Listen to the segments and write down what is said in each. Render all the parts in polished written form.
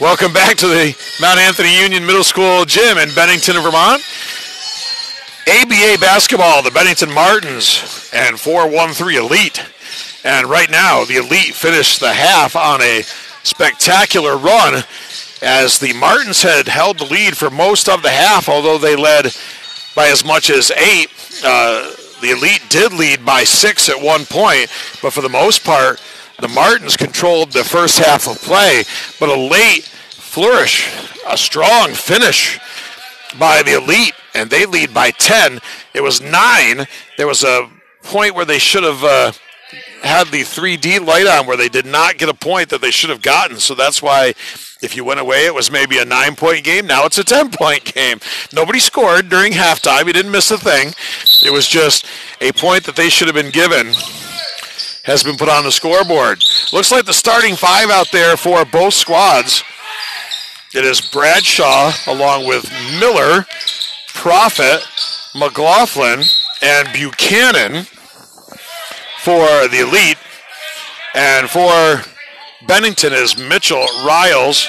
Welcome back to the Mount Anthony Union Middle School gym in Bennington, Vermont. ABA basketball, the Bennington Martins and 4-1-3 Elite. And right now, the Elite finished the half on a spectacular run as the Martins had held the lead for most of the half, although they led by as much as 8. The Elite did lead by 6 at one point, but for the most part, the Martins controlled the first half of play, but a late flourish, a strong finish by the Elite, and they lead by 10. It was 9. There was a point where they should have had the 3D light on where they did not get a point that they should have gotten, so that's why if you went away, it was maybe a 9-point game. Now it's a 10-point game. Nobody scored during halftime. You didn't miss a thing. It was just a point that they should have been given has been put on the scoreboard. Looks like the starting 5 out there for both squads. It is Bradshaw along with Miller, Profit, McLaughlin, and Buchanan for the Elite. And for Bennington is Mitchell, Riles,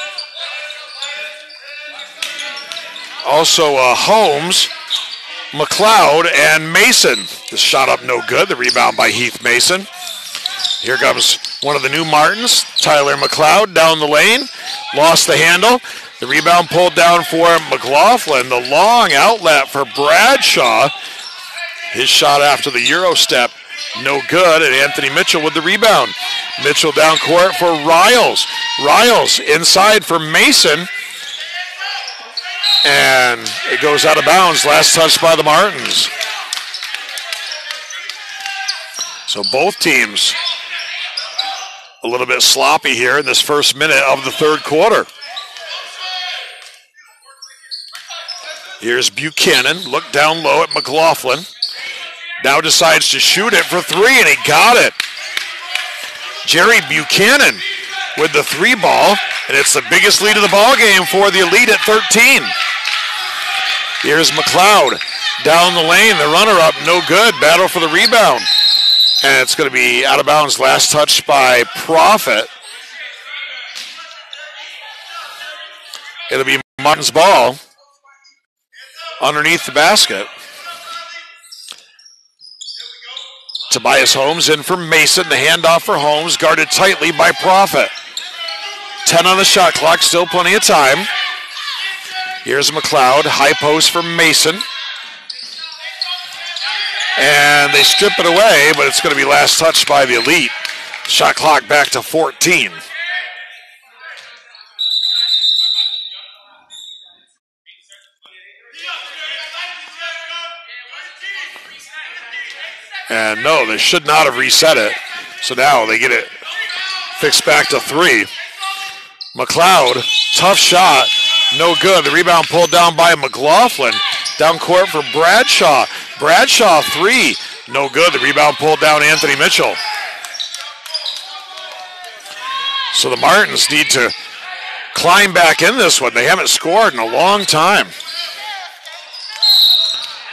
also Holmes, McLeod, and Mason. The shot up no good. The rebound by Heath Mason. Here comes one of the new Martins, Tyler McLeod, down the lane. Lost the handle. The rebound pulled down for McLaughlin. The long outlet for Bradshaw. His shot after the Euro step, no good. And Anthony Mitchell with the rebound. Mitchell down court for Riles. Riles inside for Mason. And it goes out of bounds. Last touch by the Martins. So both teams a little bit sloppy here in this first minute of the third quarter. Here's Buchanan. Look down low at McLaughlin. Now decides to shoot it for 3, and he got it. Jerry Buchanan with the 3 ball, and it's the biggest lead of the ball game for the Elite at 13. Here's McLeod down the lane. The runner-up, no good. Battle for the rebound. And it's going to be out of bounds. Last touch by Profit. It'll be Martin's ball underneath the basket. Tobias Holmes in for Mason. The handoff for Holmes, guarded tightly by Profit. 10 on the shot clock, still plenty of time. Here's McLeod, high post for Mason. And they strip it away, but it's going to be last touch by the Elite. Shot clock back to 14. And no, they should not have reset it. So now they get it fixed back to 3. McLeod, tough shot, no good. The rebound pulled down by McLaughlin. Down court for Bradshaw. Bradshaw 3, no good. The rebound pulled down Anthony Mitchell. So the Martins need to climb back in this one. They haven't scored in a long time.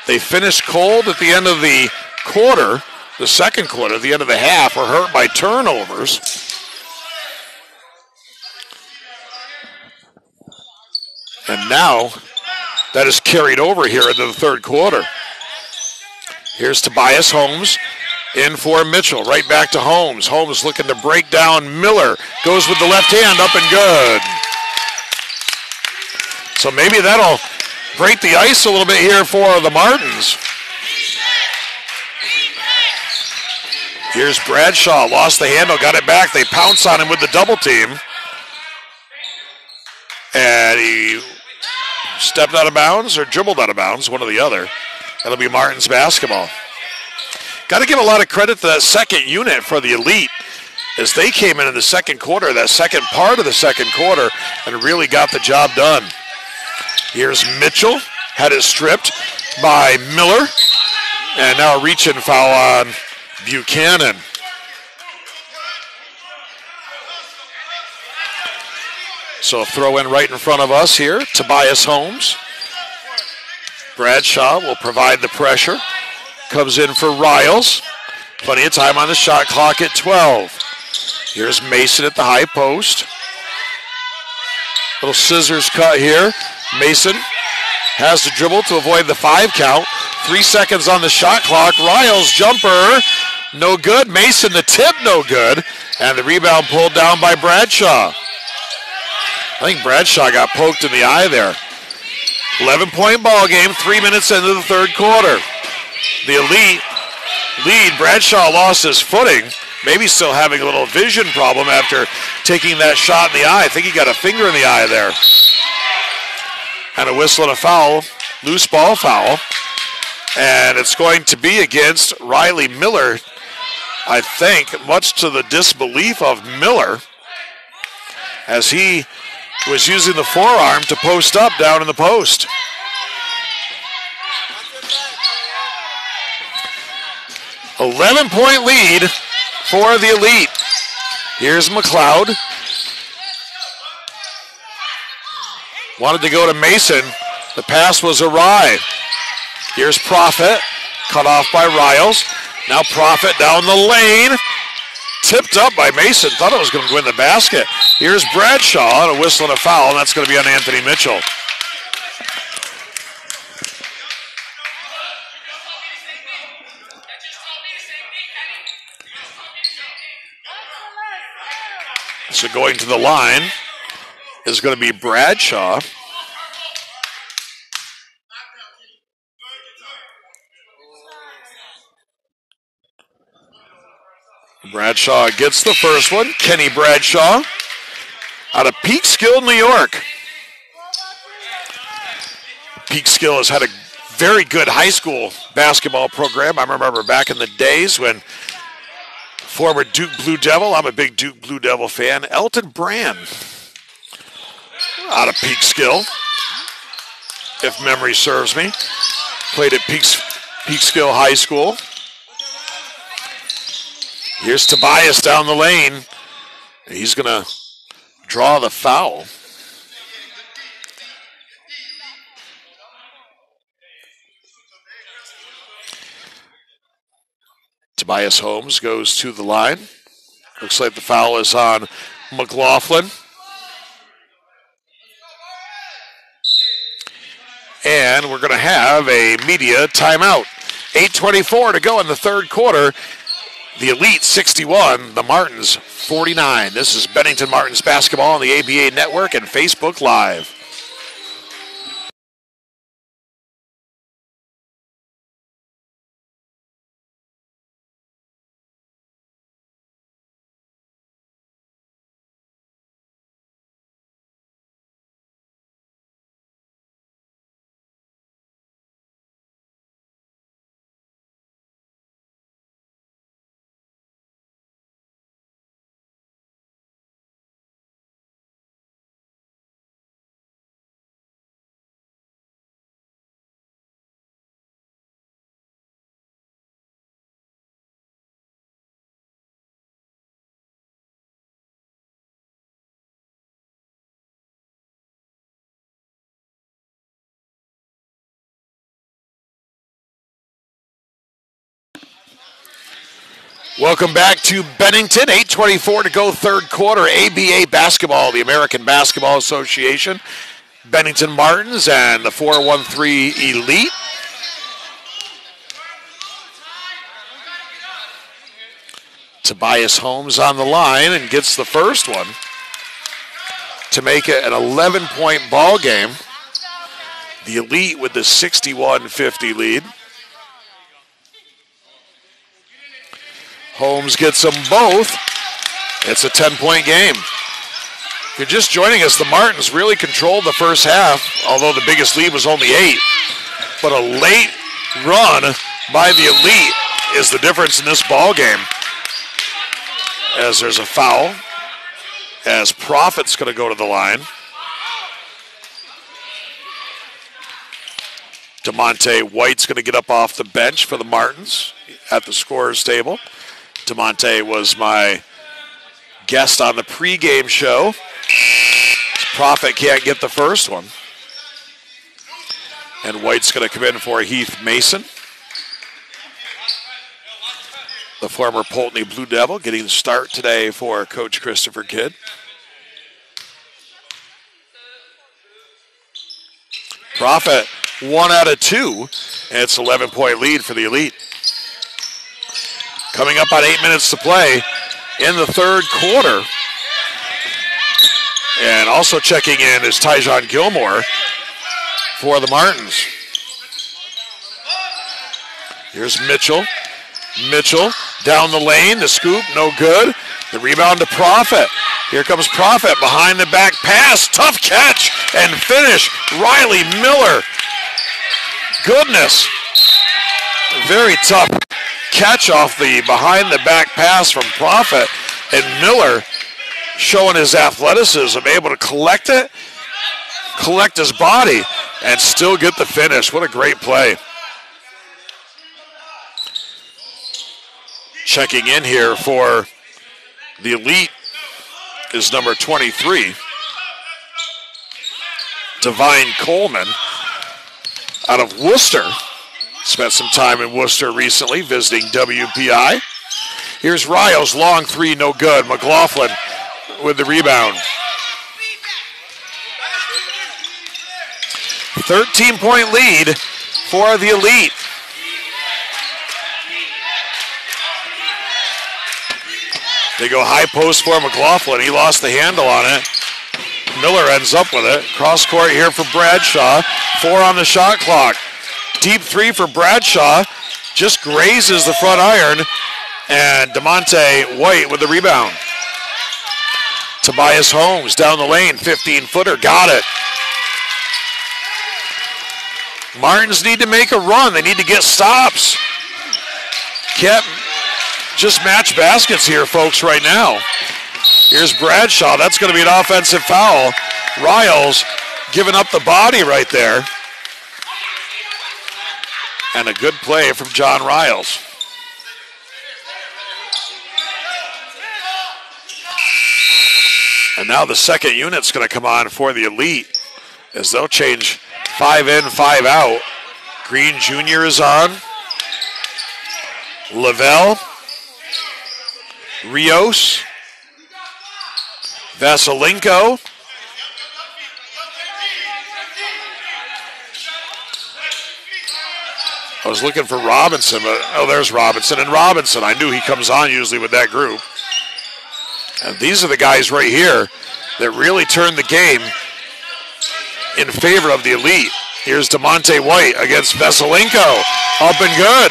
They finished cold at the end of the quarter, the second quarter, the end of the half, were hurt by turnovers. And now that is carried over here into the third quarter. Here's Tobias Holmes in for Mitchell. Right back to Holmes. Holmes looking to break down Miller. Goes with the left hand, up and good. So maybe that'll break the ice a little bit here for the Martins. Here's Bradshaw. Lost the handle, got it back. They pounce on him with the double team. And he stepped out of bounds or dribbled out of bounds, one or the other. That'll be Martins basketball. Got to give a lot of credit to that second unit for the Elite as they came in the second quarter, that second part of the second quarter, and really got the job done. Here's Mitchell, had it stripped by Miller, and now a reach-in foul on Buchanan. So a throw in right in front of us here. Tobias Holmes. Bradshaw will provide the pressure. Comes in for Riles. Plenty of time on the shot clock at 12. Here's Mason at the high post. Little scissors cut here. Mason has to dribble to avoid the 5 count. 3 seconds on the shot clock. Riles jumper, no good. Mason the tip, no good. And the rebound pulled down by Bradshaw. I think Bradshaw got poked in the eye there. 11-point ball game, 3 minutes into the third quarter. The Elite lead. Bradshaw lost his footing. Maybe still having a little vision problem after taking that shot in the eye. I think he got a finger in the eye there. And a whistle and a foul, loose ball foul. And it's going to be against Riley Miller, I think, much to the disbelief of Miller, as he was using the forearm to post up down in the post. "11-point lead for the Elite." Here's McLeod. Wanted to go to Mason. The pass was awry. Here's Profit, cut off by Riles. Now Profit down the lane. Tipped up by Mason. Thought it was going to go in the basket. Here's Bradshaw on a whistle and a foul, and that's going to be on Anthony Mitchell. So going to the line is going to be Bradshaw. Bradshaw gets the first one. Kenny Bradshaw out of Peekskill, New York. Peekskill has had a very good high school basketball program. I remember back in the days when former Duke Blue Devil, I'm a big Duke Blue Devil fan, Elton Brand out of Peekskill, if memory serves me. Played at Peekskill High School. Here's Tobias down the lane. He's going to draw the foul. Tobias Holmes goes to the line. Looks like the foul is on McLaughlin. And we're going to have a media timeout. 8:24 to go in the third quarter. The Elite 61, the Martins 49. This is Bennington Martins basketball on the ABA Network and Facebook Live. Welcome back to Bennington. 8:24 to go, third quarter. ABA basketball, the American Basketball Association. Bennington Martins and the 413 Elite. Tobias Holmes on the line and gets the first one to make it an 11-point ball game. The Elite with the 61-50 lead. Holmes gets them both. It's a 10-point game. If you're just joining us, the Martins really controlled the first half, although the biggest lead was only 8. But a late run by the Elite is the difference in this ball game. As there's a foul, as Profit's going to go to the line. DeMonte White's going to get up off the bench for the Martins at the scorer's table. DeMonte was my guest on the pregame show. Profit can't get the first one. And White's going to come in for Heath Mason. The former Poultney Blue Devil getting the start today for Coach Christopher Kidd. Profit 1 out of 2. And it's 11-point lead for the Elite. Coming up on 8 minutes to play in the third quarter. And also checking in is Tyjon Gilmore for the Martins. Here's Mitchell. Mitchell down the lane. The scoop, no good. The rebound to Profit. Here comes Profit behind the back pass. Tough catch and finish. Riley Miller. Goodness. Very tough catch off the behind the back pass from Profit. And Miller showing his athleticism, able to collect it, collect his body, and still get the finish. What a great play. Checking in here for the Elite is number 23, Divine Coleman, out of Worcester. Spent some time in Worcester recently, visiting WPI. Here's Rios, long three, no good. McLaughlin with the rebound. 13-point lead for the Elite. They go high post for McLaughlin. He lost the handle on it. Miller ends up with it. Cross court here for Bradshaw. 4 on the shot clock. Deep three for Bradshaw. Just grazes the front iron. And DeMonte White with the rebound. Tobias Holmes down the lane. 15-footer. Got it. Martins need to make a run. They need to get stops. Can't just match baskets here, folks, right now. Here's Bradshaw. That's going to be an offensive foul. Riles giving up the body right there. And a good play from John Riles. And now the second unit's going to come on for the Elite as they'll change 5 in, 5 out. Green Jr. is on. Lavelle. Rios. Vasilenko. I was looking for Robinson, but oh, there's Robinson. And Robinson, I knew he comes on usually with that group. And these are the guys right here that really turned the game in favor of the Elite. Here's DeMonte White against Vasilenko. Up and good.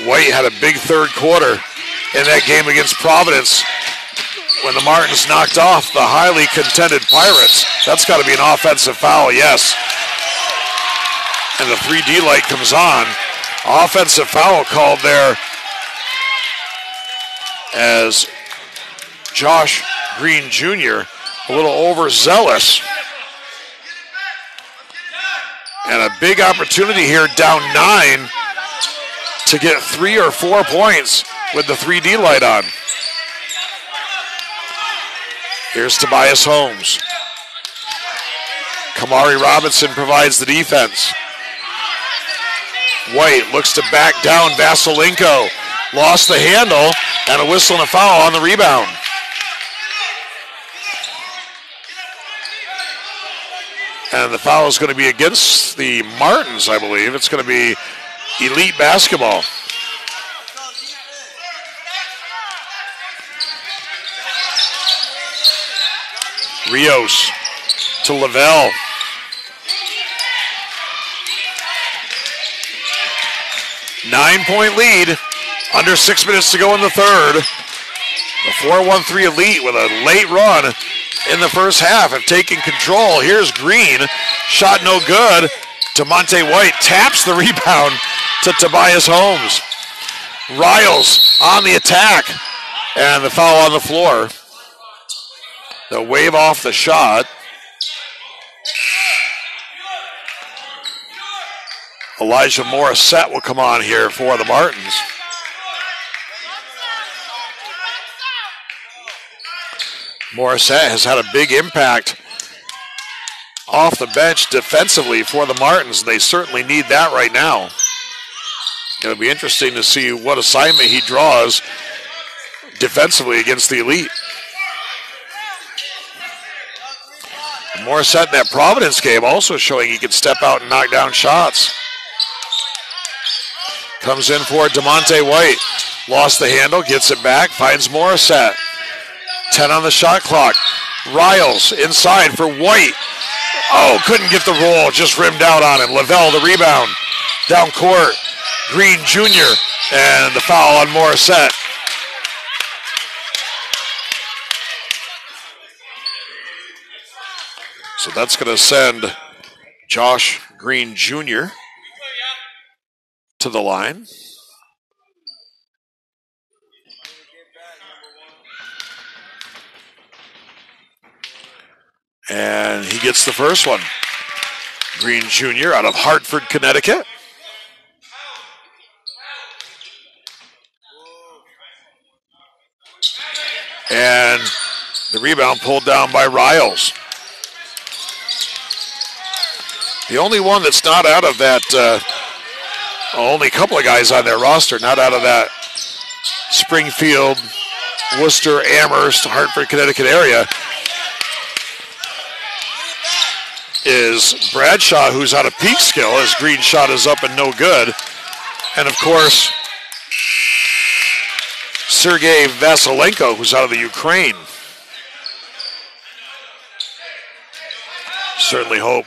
White had a big third quarter in that game against Providence when the Martins knocked off the highly contended Pirates. That's got to be an offensive foul, yes. And the 3D light comes on. Offensive foul called there as Josh Green Jr. a little overzealous. And a big opportunity here, down 9, to get 3 or 4 points with the 3D light on. Here's Tobias Holmes. Kamari Robinson provides the defense. White looks to back down Vasilenko. Lost the handle, and a whistle and a foul on the rebound. And the foul is going to be against the Martins, I believe. It's going to be Elite basketball. Rios to Lavelle. Nine-point lead. Under 6 minutes to go in the third. The 4-1-3 Elite with a late run in the first half have taken control. Here's Green. Shot no good. DeMonte White taps the rebound to Tobias Holmes. Riles on the attack. And the foul on the floor. They'll wave off the shot. Elijah Morissette will come on here for the Martins. Morissette has had a big impact off the bench defensively for the Martins. They certainly need that right now. It'll be interesting to see what assignment he draws defensively against the Elite. Morissette in that Providence game also showing he can step out and knock down shots. Comes in for DeMonte White. Lost the handle, gets it back, finds Morissette. 10 on the shot clock. Riles inside for White. Oh, couldn't get the roll, just rimmed out on him. Lavelle the rebound. Down court. Green Jr. and the foul on Morissette. So that's going to send Josh Green Jr. to the line. And he gets the first one. Green Jr. out of Hartford, Connecticut. And the rebound pulled down by Riles. The only one that's not out of that, only a couple of guys on their roster, not out of that Springfield, Worcester, Amherst, Hartford, Connecticut area, is Bradshaw, who's out of Peekskill. His green shot is up and no good. And, of course, Sergei Vasilenko, who's out of the Ukraine. Certainly hope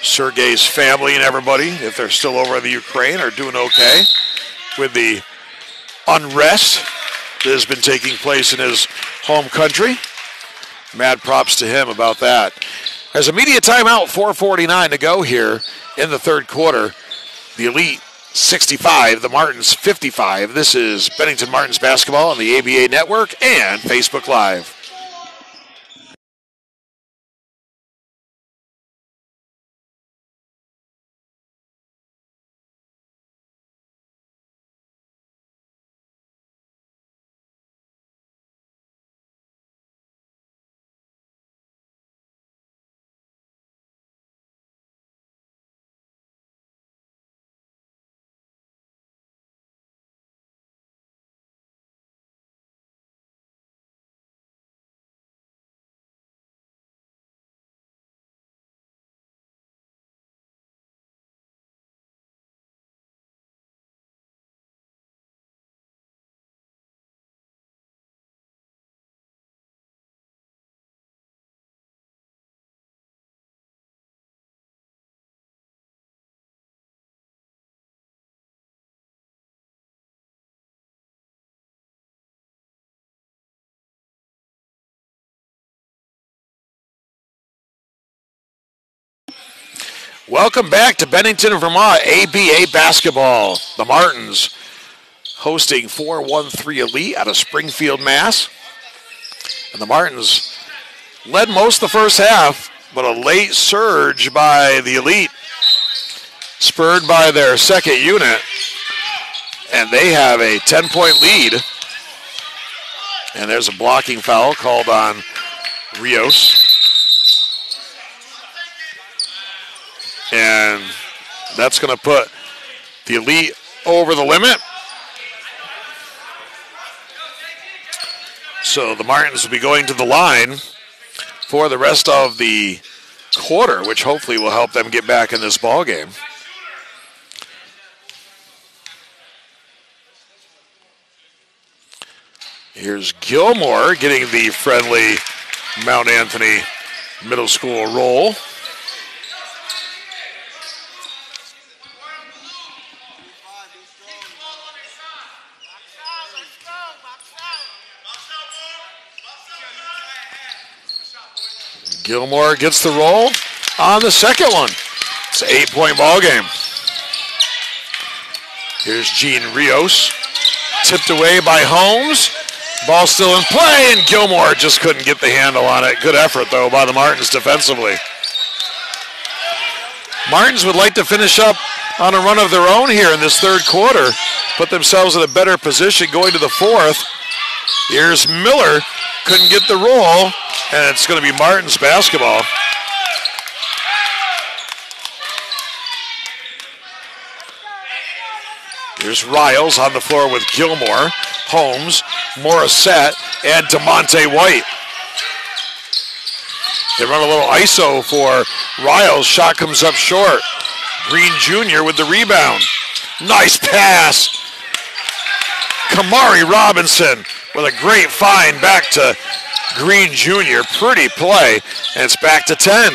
Sergei's family and everybody, if they're still over in the Ukraine, are doing okay with the unrest that has been taking place in his home country. Mad props to him about that. There's a media timeout, 4:49 to go here in the third quarter. The Elite 65, the Martins 55. This is Bennington Martins basketball on the ABA Network and Facebook Live. Welcome back to Bennington, Vermont, ABA basketball. The Martins hosting 413 Elite out of Springfield, Mass. And the Martins led most of the first half, but a late surge by the Elite, spurred by their second unit. And they have a 10-point lead. And there's a blocking foul called on Rios. And that's going to put the Elite over the limit. So the Martins will be going to the line for the rest of the quarter, which hopefully will help them get back in this ball game. Here's Gilmore getting the friendly Mount Anthony Middle School roll. Gilmore gets the roll on the second one. It's an 8-point ball game. Here's Gene Rios. Tipped away by Holmes. Ball still in play, and Gilmore just couldn't get the handle on it. Good effort, though, by the Martins defensively. Martins would like to finish up on a run of their own here in this third quarter, put themselves in a better position going to the fourth. Here's Miller. Couldn't get the roll, and it's going to be Martins basketball. Here's Riles on the floor with Gilmore, Holmes, Morissette, and DeMonte White. They run a little ISO for Riles. Shot comes up short. Green Jr. with the rebound. Nice pass. Kamari Robinson with a great find back to Green Jr. Pretty play, and it's back to 10.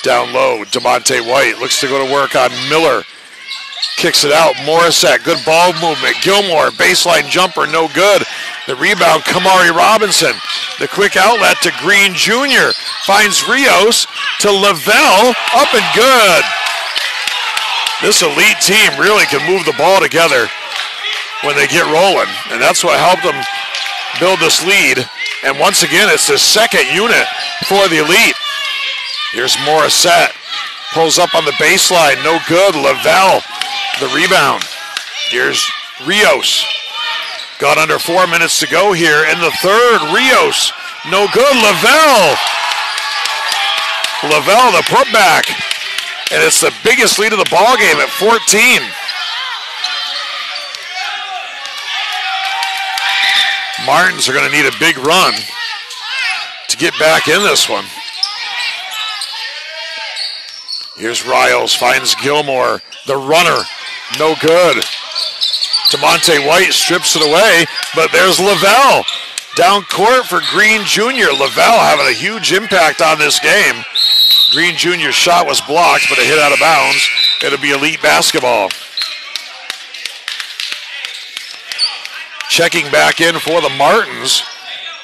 Down low, DeMonte White looks to go to work on Miller. Kicks it out, Morissette, good ball movement. Gilmore, baseline jumper, no good. The rebound, Kamari Robinson. The quick outlet to Green Jr. Finds Rios to Lavelle, up and good. This elite team really can move the ball together when they get rolling, and that's what helped them build this lead. And once again, it's the second unit for the elite. Here's Morissette, pulls up on the baseline, no good. Lavelle, the rebound. Here's Rios. Got under 4 minutes to go here in the third. Rios, no good. Lavelle, the putback. And it's the biggest lead of the ball game at 14. Martins are going to need a big run to get back in this one. Here's Riles, finds Gilmore, the runner, no good. DeMonte White strips it away, but there's Lavelle. Down court for Green Jr. Lavelle having a huge impact on this game. Green Jr.'s shot was blocked, but it hit out of bounds. It'll be elite basketball. Checking back in for the Martins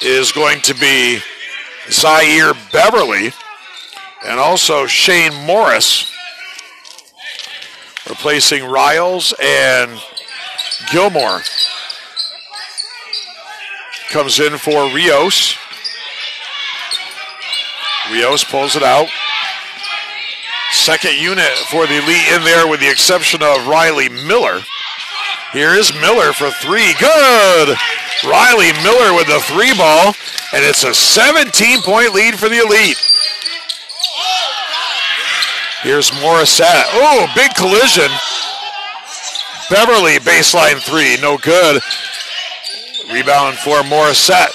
is going to be Zaire Beverly and also Shane Morris, replacing Riles and Gilmore. Comes in for Rios. Rios pulls it out. Second unit for the elite in there with the exception of Riley Miller. Here is Miller for three. Good! Riley Miller with the three ball, and it's a 17-point lead for the elite. Here's Morissette. Oh, big collision. Beverly, baseline three, no good. Rebound for Morissette.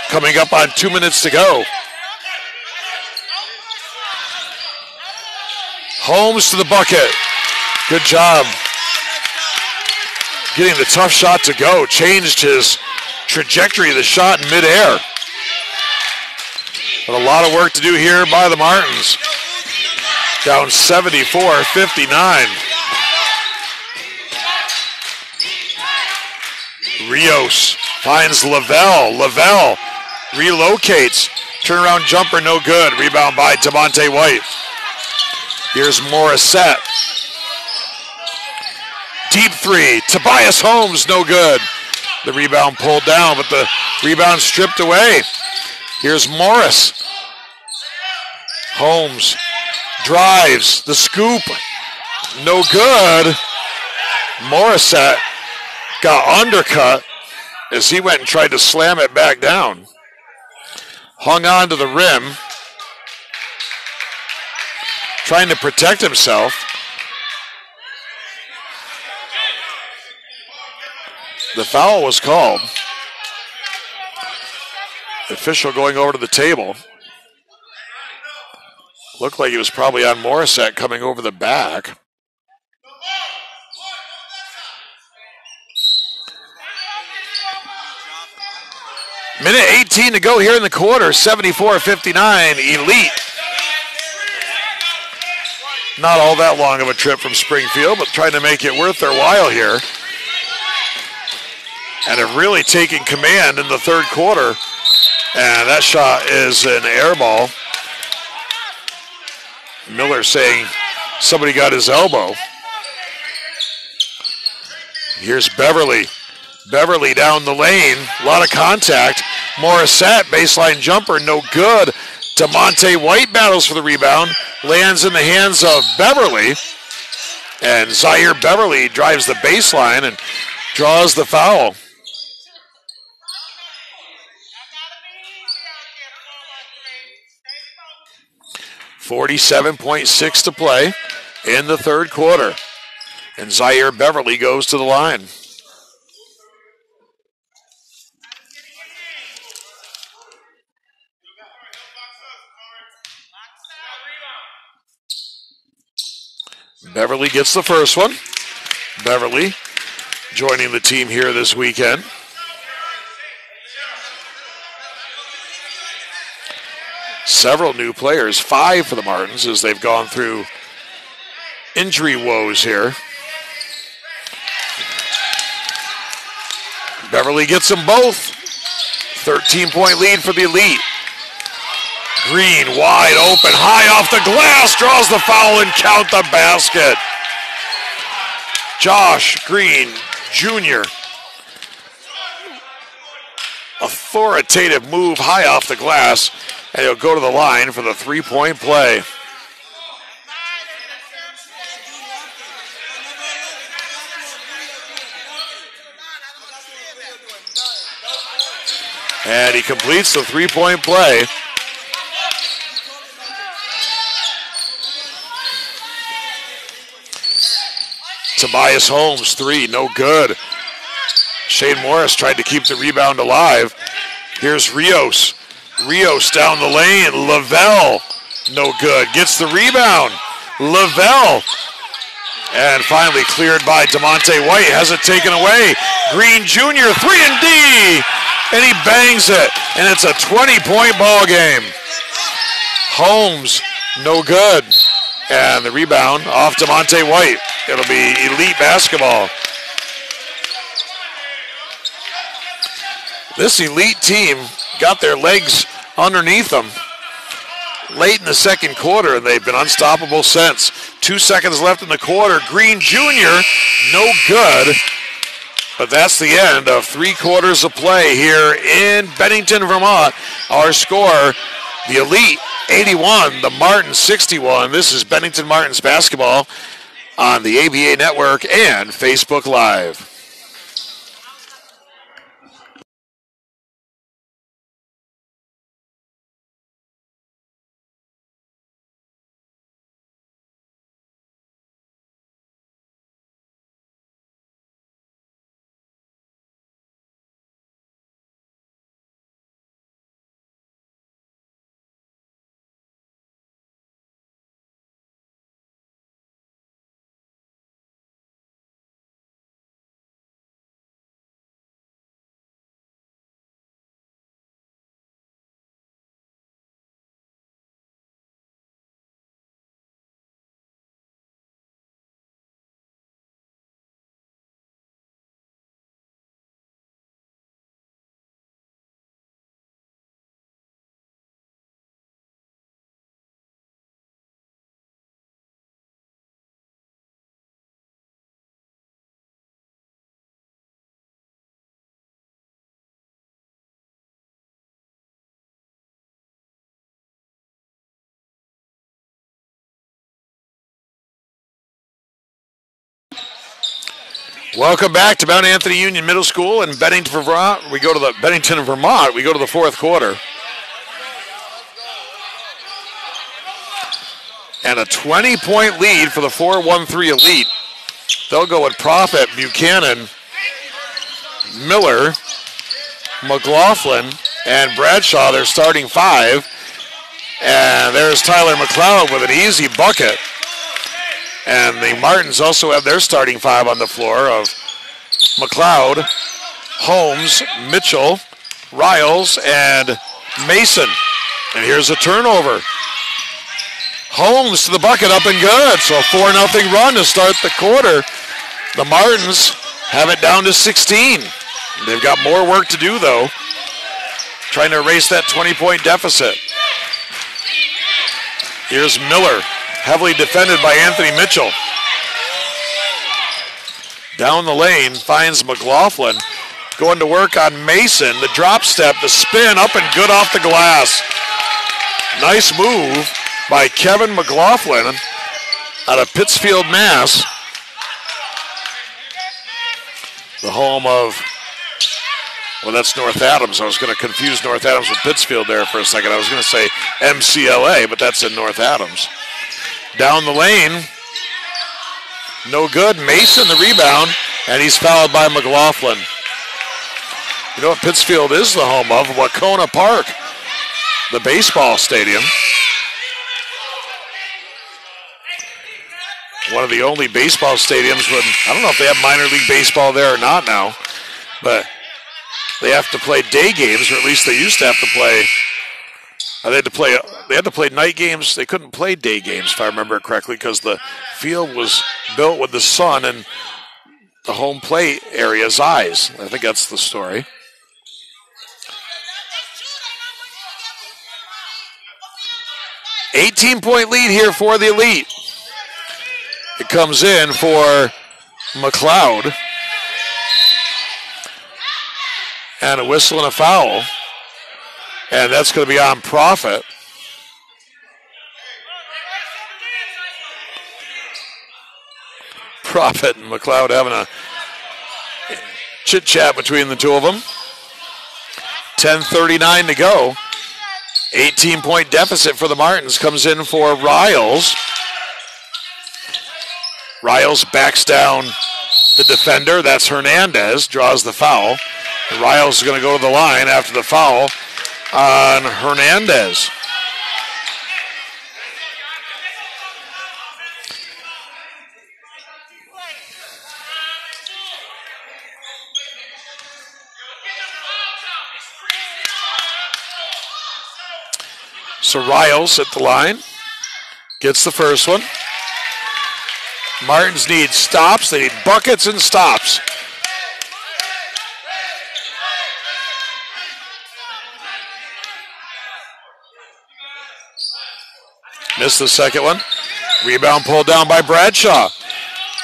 Coming up on 2 minutes to go. Holmes to the bucket. Good job getting the tough shot to go. Changed his trajectory of the shot in midair. But a lot of work to do here by the Martins. Down 74-59. Rios finds Lavelle. Lavelle relocates. Turnaround jumper, no good. Rebound by DeMonte White. Here's Morissette. Deep three. Tobias Holmes, no good. The rebound pulled down, but the rebound stripped away. Here's Morris. Holmes drives. The scoop, no good. Morissette got undercut as he went and tried to slam it back down. Hung on to the rim, trying to protect himself. The foul was called. The official going over to the table. Looked like he was probably on Morissette coming over the back. Minute 18 to go here in the quarter. 74-59, elite. Not all that long of a trip from Springfield, but trying to make it worth their while here. And have really taken command in the third quarter. And that shot is an air ball. Miller saying somebody got his elbow. Here's Beverly. Beverly down the lane. A lot of contact. Morissette, baseline jumper, no good. DeMonte White battles for the rebound. Lands in the hands of Beverly. And Zaire Beverly drives the baseline and draws the foul. .6 to play in the third quarter. And Zaire Beverly goes to the line. Beverly gets the first one. Beverly joining the team here this weekend. Several new players, 5 for the Martins as they've gone through injury woes here. Beverly gets them both. 13-point lead for the Elite. Green wide open, high off the glass, draws the foul and count the basket. Josh Green Jr. Authoritative move high off the glass, and he'll go to the line for the 3-point play. And he completes the 3-point play. Tobias Holmes, 3, no good. Shane Morris tried to keep the rebound alive. Here's Rios. Rios down the lane. Lavelle, no good. Gets the rebound. Lavelle. And finally cleared by DeMonte White. Has it taken away. Green Jr., 3 and D. And he bangs it. And it's a 20-point ball game. Holmes, no good. And the rebound off DeMonte White. It'll be Elite basketball. This Elite team got their legs underneath them late in the second quarter, and they've been unstoppable since. 2 seconds left in the quarter. Green Jr., no good. But that's the end of 3 quarters of play here in Bennington, Vermont. Our score, the Elite 81, the Martins 61. This is Bennington Martins basketball on the ABA Network and Facebook Live. Welcome back to Mount Anthony Union Middle School in Bennington, Vermont. We go to the Bennington, Vermont. We go to the fourth quarter. And a 20-point lead for the 4-1-3 Elite. They'll go with Profit, Buchanan, Miller, McLaughlin, and Bradshaw. They're starting 5. And there's Tyler McLeod with an easy bucket. And the Martins also have their starting 5 on the floor of McLeod, Holmes, Mitchell, Riles, and Mason. And here's a turnover. Holmes to the bucket, up and good. So a 4-0 run to start the quarter. The Martins have it down to 16. They've got more work to do, though, trying to erase that 20-point deficit. Here's Miller, heavily defended by Anthony Mitchell. Down the lane, finds McLaughlin. Going to work on Mason. The drop step, the spin, up and good off the glass. Nice move by Kevin McLaughlin out of Pittsfield, Mass. The home of, well, that's North Adams. I was going to confuse North Adams with Pittsfield there for a second. I was going to say MCLA, but that's in North Adams. Down the lane, no good. Mason the rebound, and he's fouled by McLaughlin. You know what Pittsfield is the home of? Wacona Park, the baseball stadium. one of the only baseball stadiums when, I don't know if they have minor league baseball there or not now, but they have to play day games, or at least they used to have to play. They had to play night games. They couldn't play day games, if I remember it correctly, because the field was built with the sun and the home plate area's eyes. I think that's the story. $18-point lead here for the Elite. It comes in for McLeod. And a whistle and a foul. And that's going to be on Profit. Profit and McLeod having a chit-chat between the two of them. 10:39 to go. 18-point deficit for the Martins. Comes in for Riles. Riles backs down the defender. That's Hernandez. Draws the foul. And Riles is going to go to the line after the foul on Hernandez. So Riles at the line. Gets the first one. Martins need stops. They need buckets and stops. Missed the second one. Rebound pulled down by Bradshaw.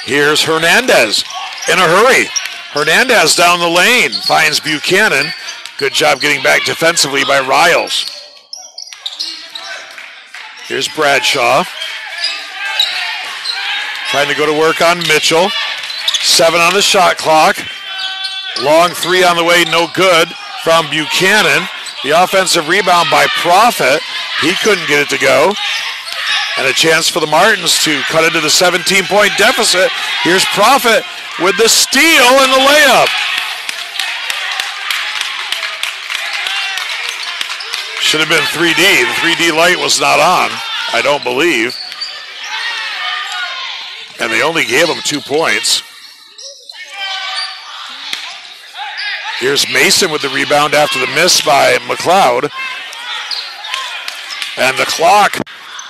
Here's Hernandez in a hurry. Hernandez down the lane. Finds Buchanan. Good job getting back defensively by Riles. Here's Bradshaw. Trying to go to work on Mitchell. 7 on the shot clock. Long three on the way, no good from Buchanan. The offensive rebound by Profit. He couldn't get it to go. And a chance for the Martins to cut into the 17-point deficit. Here's Profit with the steal and the layup. Should have been 3D. The 3D light was not on, I don't believe. And they only gave him 2 points. Here's Mason with the rebound after the miss by McLeod. And the clock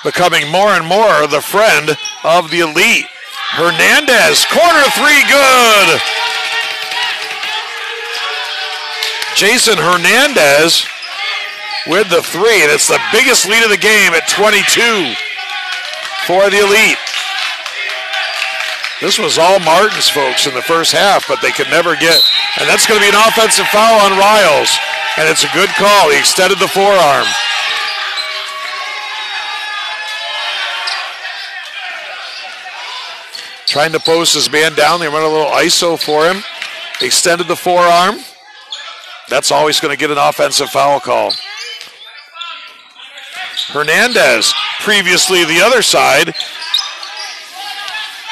becoming more and more the friend of the Elite. Hernandez, corner three, good. Jason Hernandez with the three, and it's the biggest lead of the game at 22 for the Elite. This was all Martins, folks, in the first half, but they could never get, and that's going to be an offensive foul on Riles, and it's a good call. He extended the forearm. Trying to post his man down. They run a little ISO for him. Extended the forearm. That's always going to get an offensive foul call. Hernandez, previously the other side.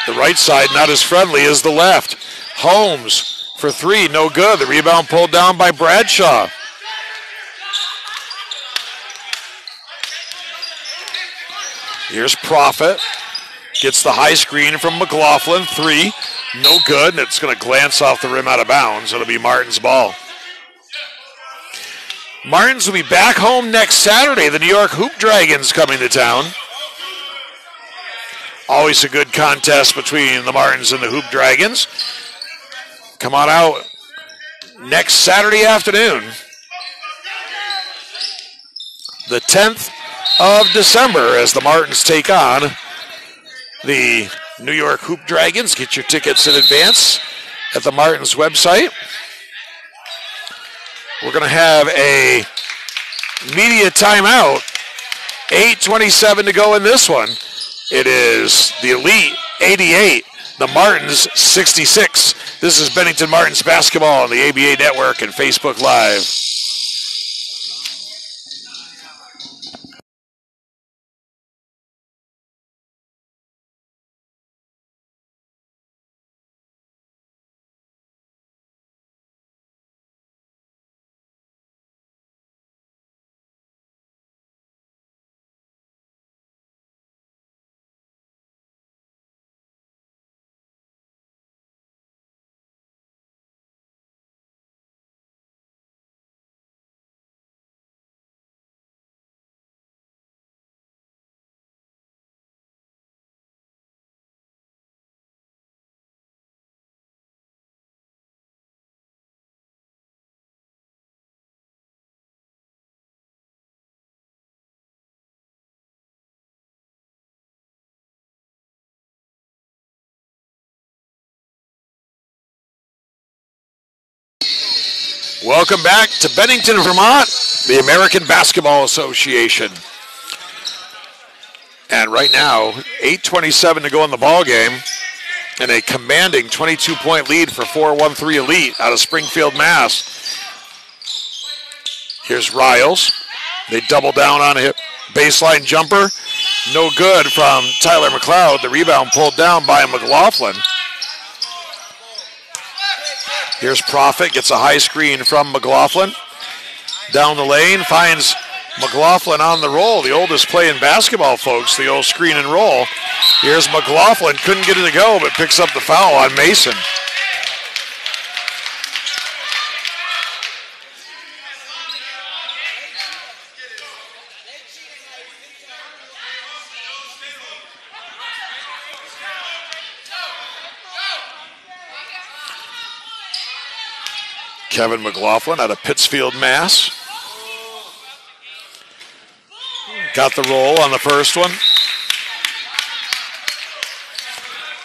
The right side not as friendly as the left. Holmes for three, no good. The rebound pulled down by Bradshaw. Here's Profit. Gets the high screen from McLaughlin. Three, no good. And it's going to glance off the rim out of bounds. It'll be Martins' ball. Martins will be back home next Saturday. The New York Hoop Dragons coming to town. Always a good contest between the Martins and the Hoop Dragons. Come on out next Saturday afternoon. The 10th of December as the Martins take on the New York Hoop Dragons. Get your tickets in advance at the Martins website. We're going to have a media timeout. 8:27 to go in this one. It is the Elite 88, the Martins 66. This is Bennington Martins basketball on the ABA Network and Facebook Live. Welcome back to Bennington, Vermont, the American Basketball Association. And right now, 8:27 to go in the ball game, and a commanding 22-point lead for 4-1-3 Elite out of Springfield, Mass. Here's Riles. They double down on a baseline jumper. No good from Tyler McLeod. The rebound pulled down by McLaughlin. Here's Profit, gets a high screen from McLaughlin. Down the lane, finds McLaughlin on the roll. The oldest play in basketball, folks, the old screen and roll. Here's McLaughlin, couldn't get it to go, but picks up the foul on Mason. Kevin McLaughlin out of Pittsfield, Mass. Got the roll on the first one.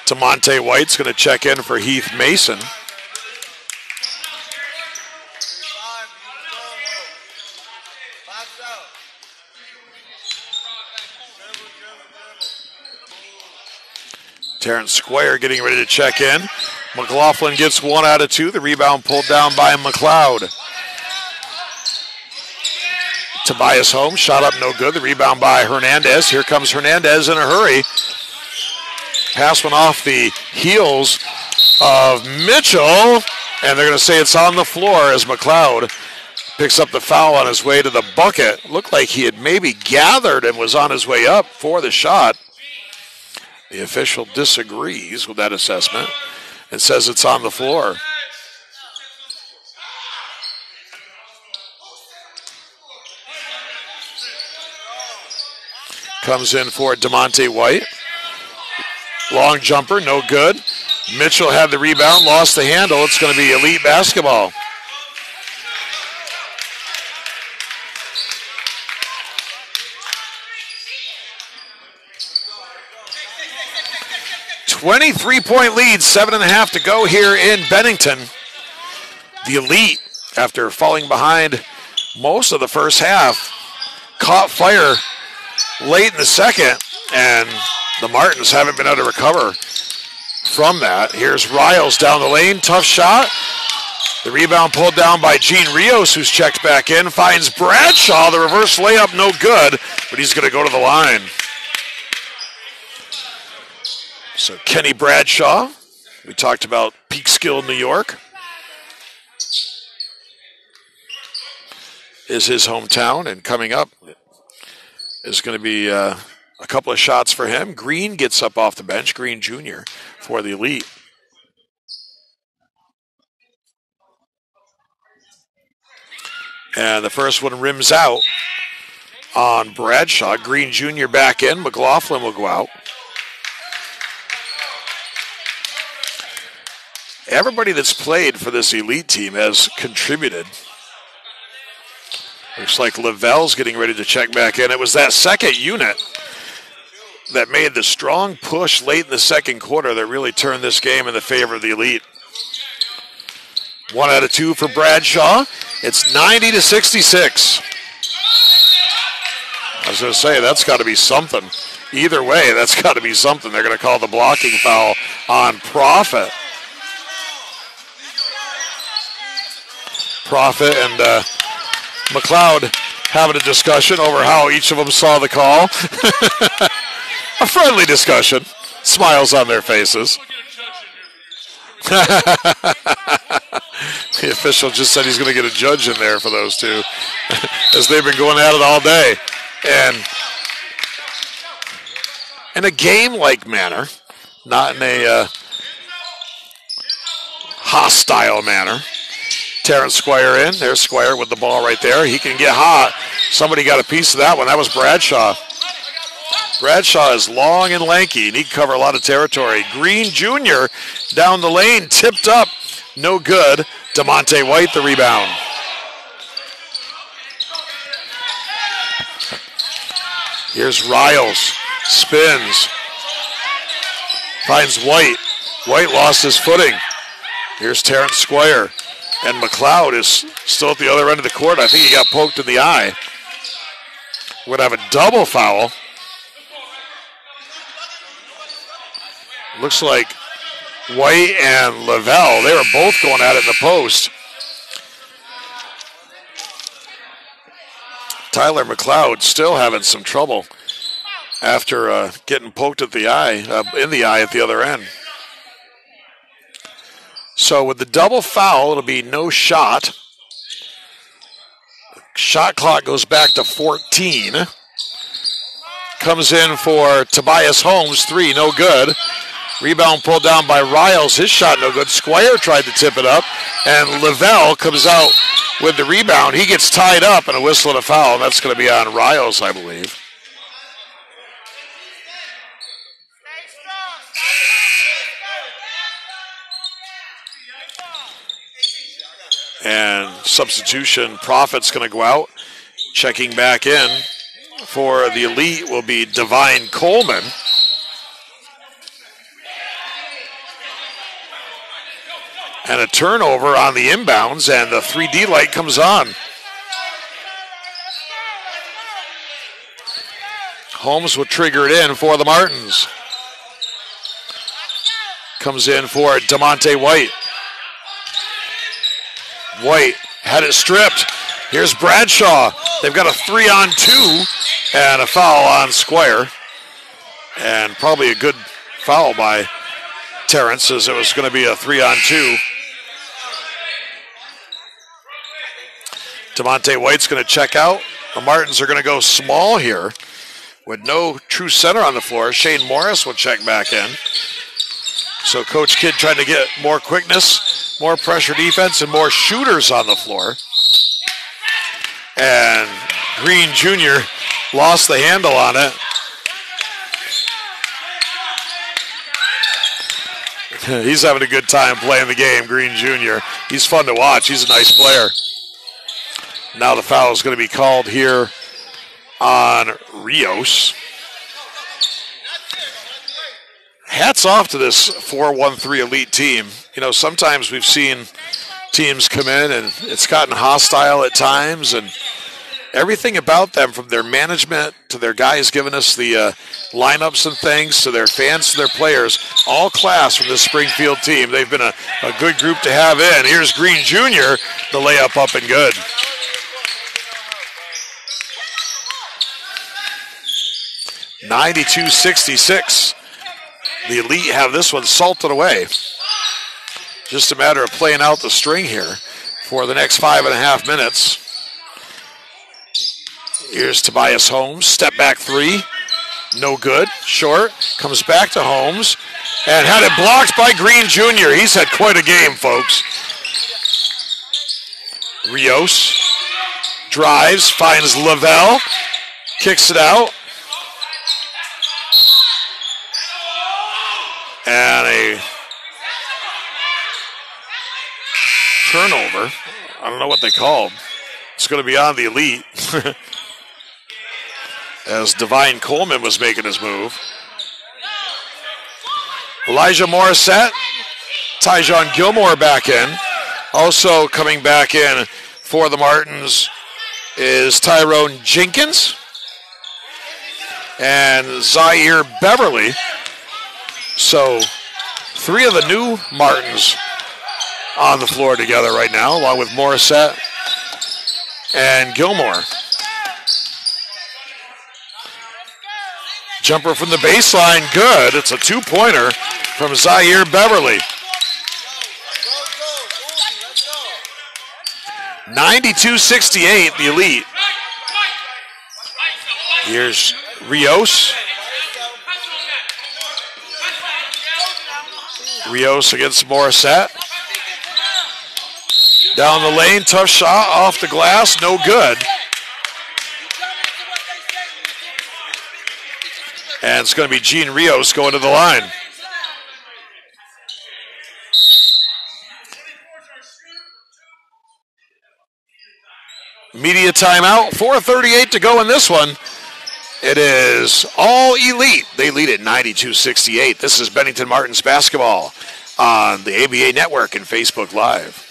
DeMonte White's going to check in for Heath Mason. Terrence Squire getting ready to check in. McLaughlin gets 1 out of 2. The rebound pulled down by McLeod. Tobias Holmes, shot up no good. The rebound by Hernandez. Here comes Hernandez in a hurry. Pass went off the heels of Mitchell, and they're going to say it's on the floor as McLeod picks up the foul on his way to the bucket. Looked like he had maybe gathered and was on his way up for the shot. The official disagrees with that assessment and says it's on the floor. Comes in for DeMonte White. Long jumper, no good. Mitchell had the rebound, lost the handle. It's going to be Elite basketball. .23 lead, 7.5 to go here in Bennington. The Elite, after falling behind most of the first half, caught fire late in the second, and the Martins haven't been able to recover from that. Here's Riles down the lane, tough shot. The rebound pulled down by Gene Rios, who's checked back in, finds Bradshaw, the reverse layup, no good, but he's going to go to the line. So Kenny Bradshaw, we talked about Peekskill, New York, is his hometown, and coming up is going to be a couple of shots for him. Green gets up off the bench, Green Jr. for the Elite. And the first one rims out on Bradshaw. Green Jr. back in. McLaughlin will go out. Everybody that's played for this Elite team has contributed. Looks like Lavelle's getting ready to check back in. It was that second unit that made the strong push late in the second quarter that really turned this game in the favor of the Elite. 1 out of 2 for Bradshaw. It's 90-66. I was going to say, that's got to be something. Either way, that's got to be something. They're going to call the blocking foul on Profit. Profit and McLeod having a discussion over how each of them saw the call. A friendly discussion. Smiles on their faces. The official just said he's going to get a judge in there for those two, as they've been going at it all day. And in a game-like manner, not in a hostile manner. Terrence Squire in. There's Squire with the ball right there. He can get hot. Somebody got a piece of that one. That was Bradshaw. Bradshaw is long and lanky, and he can cover a lot of territory. Green Jr. down the lane, tipped up. No good. DeMonte White the rebound. Here's Riles. Spins. Finds White. White lost his footing. Here's Terrence Squire. And McLeod is still at the other end of the court. I think he got poked in the eye. We're going to have a double foul. Looks like White and Lavelle, they were both going at it in the post. Tyler McLeod still having some trouble after getting poked at the eye, in the eye at the other end. So with the double foul, it'll be no shot. Shot clock goes back to 14. Comes in for Tobias Holmes, 3, no good. Rebound pulled down by Riles, his shot no good. Squire tried to tip it up, and Lavelle comes out with the rebound. He gets tied up and a whistle and a foul, and that's going to be on Riles, I believe. And substitution, Profit's going to go out. Checking back in for the Elite will be Divine Coleman. And a turnover on the inbounds, and the 3D light comes on. Holmes will trigger it in for the Martins. Comes in for DeMonte White. White had it stripped. Here's Bradshaw. They've got a 3-on-2 and a foul on Squire. And probably a good foul by Terrence, as it was going to be a 3-on-2. DeMonte White's going to check out. The Martins are going to go small here with no true center on the floor. Shane Morris will check back in. So Coach Kidd trying to get more quickness, more pressure defense, and more shooters on the floor. And Green Jr. lost the handle on it. He's having a good time playing the game, Green Jr. He's fun to watch. He's a nice player. Now the foul is going to be called here on Rios. Hats off to this 4-1-3 Elite team. You know, sometimes we've seen teams come in and it's gotten hostile at times, and everything about them, from their management to their guys giving us the lineups and things, to their fans, to their players, all class from this Springfield team. They've been a good group to have in. Here's Green Jr., the layup up and good. (92-66). The Elite have this one salted away. Just a matter of playing out the string here for the next 5.5 minutes. Here's Tobias Holmes, step back 3, no good, short, comes back to Holmes, and had it blocked by Green Jr. He's had quite a game, folks. Rios drives, finds Lavelle, kicks it out, and a turnover. I don't know what they called. It's going to be on the Elite. As Divine Coleman was making his move. Elijah Morissette, Tyjon Gilmore back in. Also coming back in for the Martins is Tyrone Jenkins and Zaire Beverly. So 3 of the new Martins on the floor together right now, along with Morissette and Gilmore. Jumper from the baseline, good. It's a 2-pointer from Zaire Beverly. 92-68, the Elite. Here's Rios. Rios against Morissette. Down the lane, tough shot off the glass, no good. And it's going to be Gene Rios going to the line. Media timeout, 4:38 to go in this one. It is all Elite. They lead at 92-68. This is Bennington Martins basketball on the ABA Network and Facebook Live.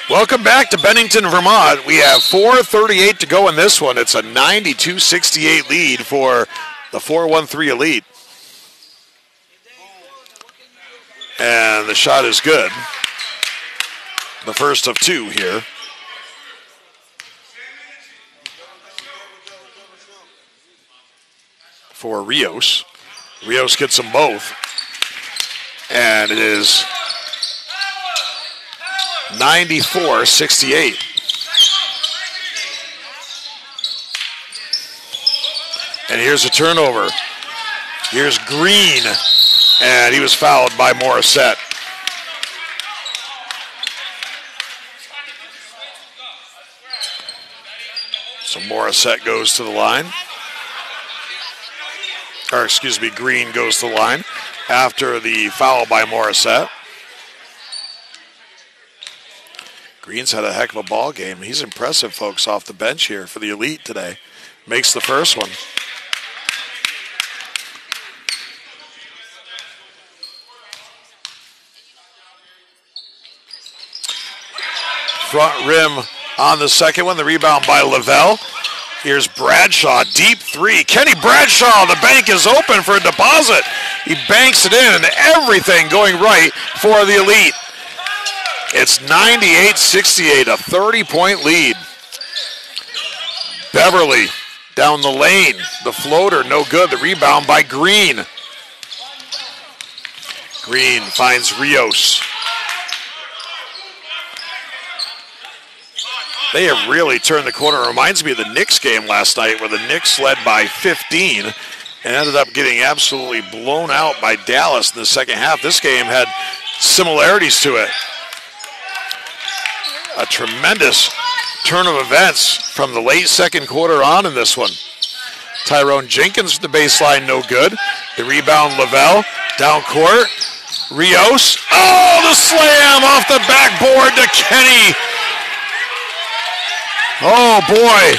Welcome back to Bennington, Vermont. We have 4:38 to go in this one. It's a 92-68 lead for the 413 Elite. And the shot is good. The first of two here. For Rios. Rios gets them both. And it is 94-68. And here's a turnover. Here's Green. And he was fouled by Morissette. So Morissette goes to the line. Or excuse me, Green goes to the line after the foul by Morissette. Green's had a heck of a ball game. He's impressive, folks, off the bench here for the Elite today. Makes the first one. Front rim on the second one. The rebound by Lavelle. Here's Bradshaw, deep three. Kenny Bradshaw, the bank is open for a deposit. He banks it in, and everything going right for the Elite. It's 98-68, a 30-point lead. Beverly down the lane. The floater, no good. The rebound by Green. Green finds Rios. They have really turned the corner. It reminds me of the Knicks game last night where the Knicks led by 15 and ended up getting absolutely blown out by Dallas in the second half. This game had similarities to it. A tremendous turn of events from the late second quarter on in this one. Tyrone Jenkins from the baseline, no good. The rebound, Lavelle, down court. Rios, oh, the slam off the backboard to Kenny. Oh, boy.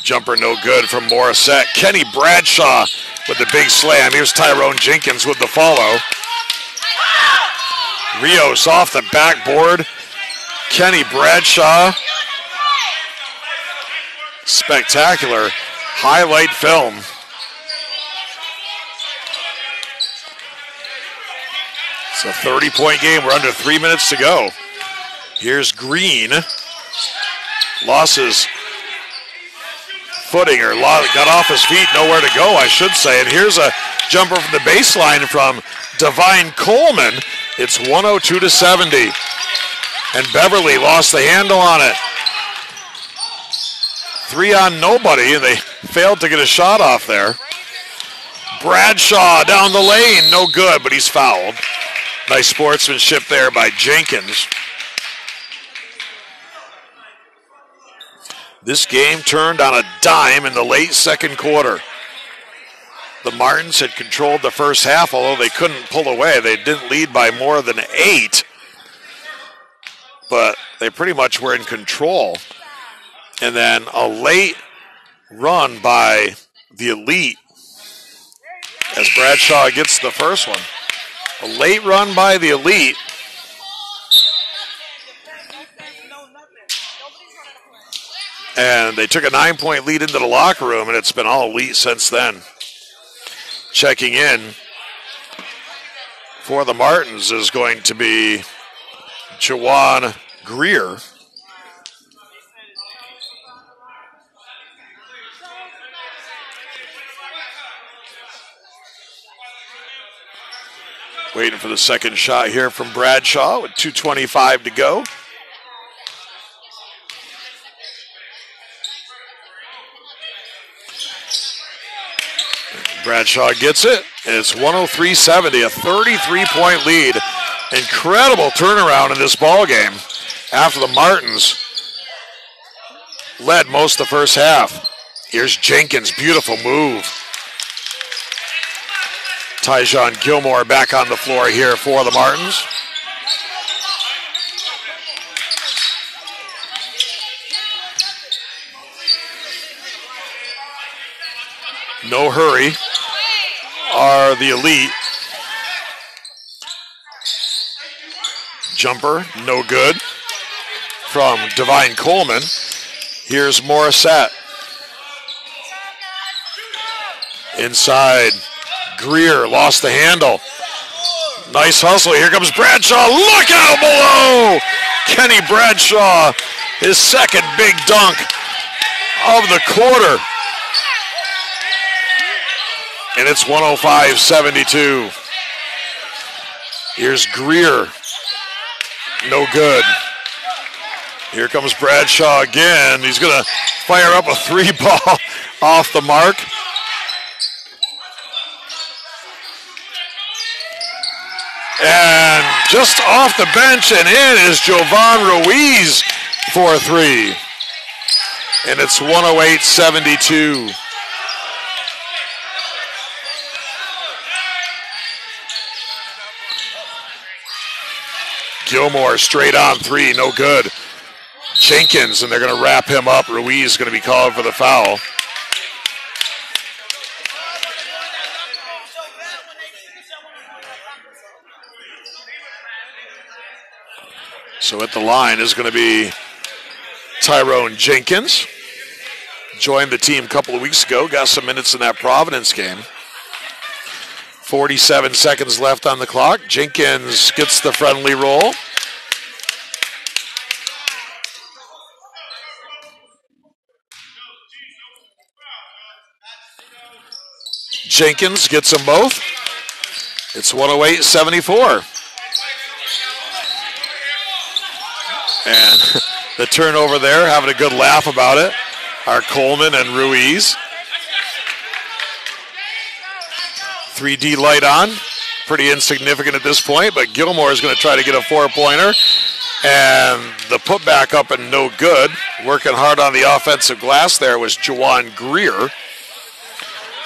Jumper no good from Morissette. Kenny Bradshaw with the big slam. Here's Tyrone Jenkins with the follow. Rios off the backboard. Kenny Bradshaw. Spectacular highlight film. It's a 30-point game. We're under 3 minutes to go. Here's Green. Lost his footing, or got off his feet, nowhere to go, I should say. And here's a jumper from the baseline from Divine Coleman. It's 102-70. And Beverly lost the handle on it. 3 on nobody, and they failed to get a shot off there. Bradshaw down the lane, no good, but he's fouled. Nice sportsmanship there by Jenkins. This game turned on a dime in the late second quarter. The Martins had controlled the first half, although they couldn't pull away. They didn't lead by more than 8, but they pretty much were in control. And then a late run by the Elite as Bradshaw gets the first one. A late run by the Elite. And they took a 9-point lead into the locker room, and it's been all Elite since then. Checking in for the Martins is going to be Jawan Greer. Waiting for the second shot here from Bradshaw with 2:25 to go. Bradshaw gets it, and it's 103-70, a 33-point lead. Incredible turnaround in this ball game after the Martins led most of the first half. Here's Jenkins, beautiful move. Tyjon Gilmore back on the floor here for the Martins. No hurry are the Elite. Jumper, no good from Divine Coleman. Here's Morissette. Inside, Greer lost the handle. Nice hustle. Here comes Bradshaw. Look out below! Kenny Bradshaw, his second big dunk of the quarter. And it's 105-72. Here's Greer. No good. Here comes Bradshaw again. He's going to fire up a three ball off the mark. And just off the bench and in is Jovan Ruiz for three. And it's 108-72. Gilmore straight on three, no good. Jenkins, and they're going to wrap him up. Ruiz is going to be called for the foul. So at the line is going to be Tyrone Jenkins. Joined the team a couple of weeks ago, got some minutes in that Providence game. 47 seconds left on the clock. Jenkins gets the friendly roll. Jenkins gets them both. It's 108-74. And the turnover there, having a good laugh about it, are Coleman and Ruiz. 3D light on. Pretty insignificant at this point, but Gilmore is going to try to get a four-pointer. And the putback up and no good. Working hard on the offensive glass there was Juwan Greer.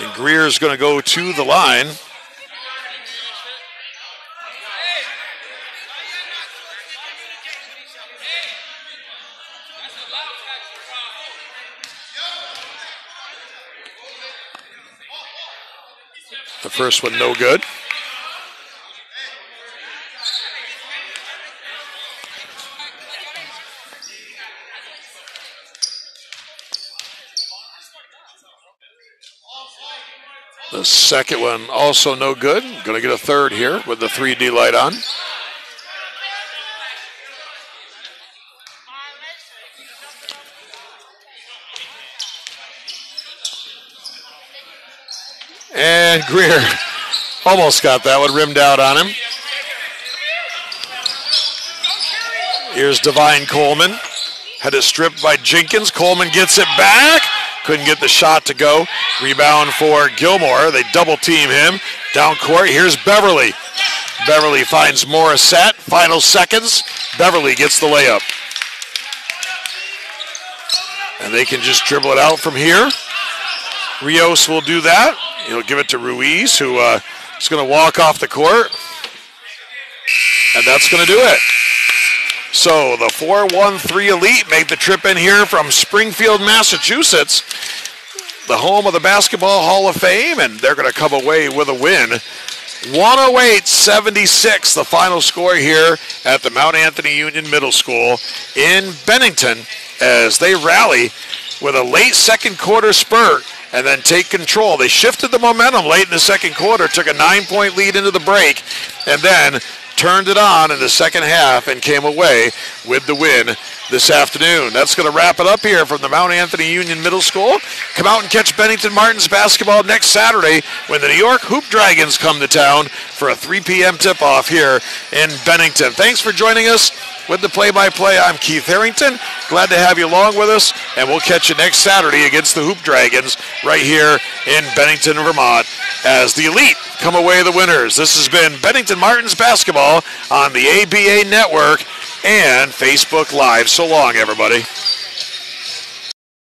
And Greer is going to go to the line. The first one no good. The second one also no good. Going to get a third here with the 3D light on. And Greer almost got that one, rimmed out on him. Here's Divine Coleman. Had it stripped by Jenkins. Coleman gets it back. Couldn't get the shot to go. Rebound for Gilmore. They double team him. Down court, here's Beverly. Beverly finds Morissette. Final seconds. Beverly gets the layup. And they can just dribble it out from here. Rios will do that. He'll give it to Ruiz, who is going to walk off the court. And that's going to do it. So the 4-1-3 Elite make the trip in here from Springfield, Massachusetts, the home of the Basketball Hall of Fame, and they're going to come away with a win. 108-76, the final score here at the Mount Anthony Union Middle School in Bennington as they rally with a late second quarter spurt and then take control. They shifted the momentum late in the second quarter, took a 9-point lead into the break, and then turned it on in the second half and came away with the win this afternoon. That's going to wrap it up here from the Mount Anthony Union Middle School. Come out and catch Bennington Martins basketball next Saturday when the New York Hoop Dragons come to town for a 3 p.m. tip-off here in Bennington. Thanks for joining us with the play-by-play. I'm Keith Harrington. Glad to have you along with us, and we'll catch you next Saturday against the Hoop Dragons right here in Bennington, Vermont, as the Elite come away the winners. This has been Bennington Martins basketball on the ABA Network and Facebook Live. So long, everybody.